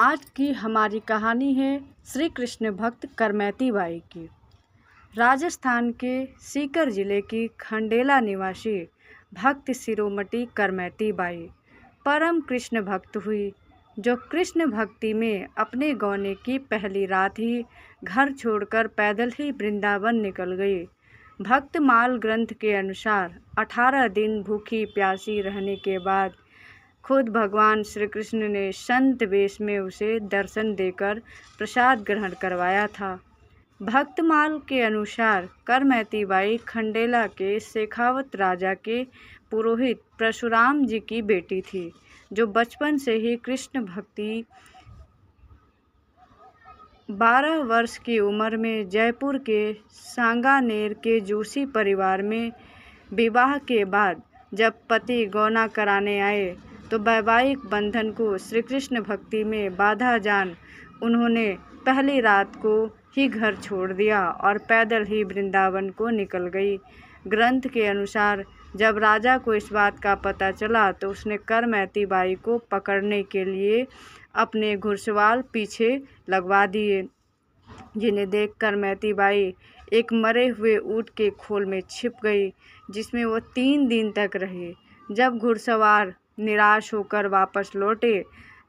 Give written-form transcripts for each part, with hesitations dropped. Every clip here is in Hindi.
आज की हमारी कहानी है श्री कृष्ण भक्त करमैती बाई की। राजस्थान के सीकर जिले की खंडेला निवासी भक्त शिरोमणि करमैती बाई परम कृष्ण भक्त हुई, जो कृष्ण भक्ति में अपने गौने की पहली रात ही घर छोड़कर पैदल ही वृंदावन निकल गई। भक्तमाल ग्रंथ के अनुसार 18 दिन भूखी प्यासी रहने के बाद खुद भगवान श्री कृष्ण ने संत वेश में उसे दर्शन देकर प्रसाद ग्रहण करवाया था। भक्तमाल के अनुसार करमैती बाई खंडेला के शेखावत राजा के पुरोहित परशुराम जी की बेटी थी, जो बचपन से ही कृष्ण भक्ति 12 वर्ष की उम्र में जयपुर के सांगानेर के जोशी परिवार में विवाह के बाद जब पति गौना कराने आए तो वैवाहिक बंधन को श्री कृष्ण भक्ति में बाधा जान उन्होंने पहली रात को ही घर छोड़ दिया और पैदल ही वृंदावन को निकल गई। ग्रंथ के अनुसार जब राजा को इस बात का पता चला तो उसने करमैती बाई को पकड़ने के लिए अपने घुड़सवार पीछे लगवा दिए, जिन्हें देख करमैती बाई एक मरे हुए ऊंट के खोल में छिप गई, जिसमें वो 3 दिन तक रही। जब घुड़सवार निराश होकर वापस लौटे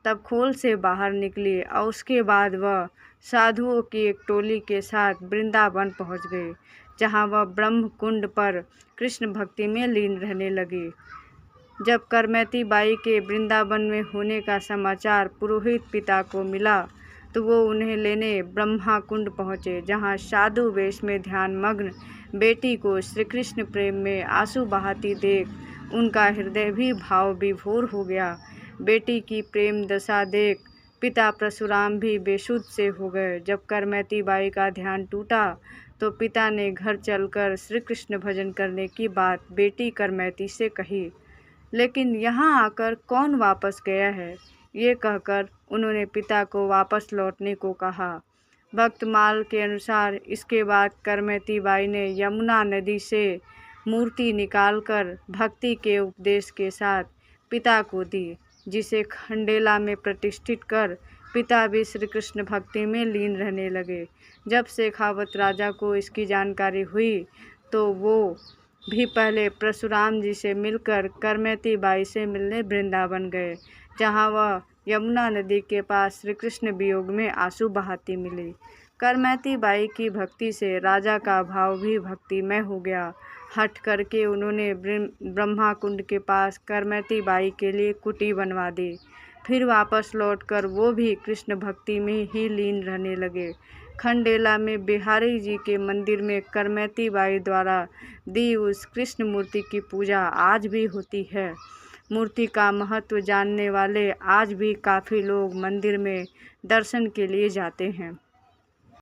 तब खोल से बाहर निकली और उसके बाद वह साधुओं की एक टोली के साथ वृंदावन पहुंच गई, जहां वह ब्रह्म कुंड पर कृष्ण भक्ति में लीन रहने लगी। जब करमैती बाई के वृंदावन में होने का समाचार पुरोहित पिता को मिला तो वो उन्हें लेने ब्रह्मा कुंड पहुँचे, जहाँ साधु वेश में ध्यान मग्न बेटी को श्री कृष्ण प्रेम में आंसू बहाती देख उनका हृदय भी भाव विभोर हो गया। बेटी की प्रेम दशा देख पिता परशुराम भी बेसुध से हो गए। जब करमैती बाई का ध्यान टूटा तो पिता ने घर चलकर श्री कृष्ण भजन करने की बात बेटी करमैती से कही, लेकिन यहाँ आकर कौन वापस गया है, ये कहकर उन्होंने पिता को वापस लौटने को कहा। भक्तमाल के अनुसार इसके बाद करमैती बाई ने यमुना नदी से मूर्ति निकालकर भक्ति के उपदेश के साथ पिता को दी, जिसे खंडेला में प्रतिष्ठित कर पिता भी श्री कृष्ण भक्ति में लीन रहने लगे। जब शेखावत राजा को इसकी जानकारी हुई तो वो भी पहले परशुराम जी से मिलकर करमैती बाई से मिलने वृंदावन गए, जहाँ वह यमुना नदी के पास श्री कृष्ण वियोग में आंसू बहाती मिली। करमैती बाई की भक्ति से राजा का भाव भी भक्तिमय हो गया। हठ करके उन्होंने ब्रह्मा कुंड के पास करमैती बाई के लिए कुटी बनवा दी। फिर वापस लौटकर वो भी कृष्ण भक्ति में ही लीन रहने लगे। खंडेला में बिहारी जी के मंदिर में करमैती बाई द्वारा दी उस कृष्ण मूर्ति की पूजा आज भी होती है। मूर्ति का महत्व जानने वाले आज भी काफ़ी लोग मंदिर में दर्शन के लिए जाते हैं।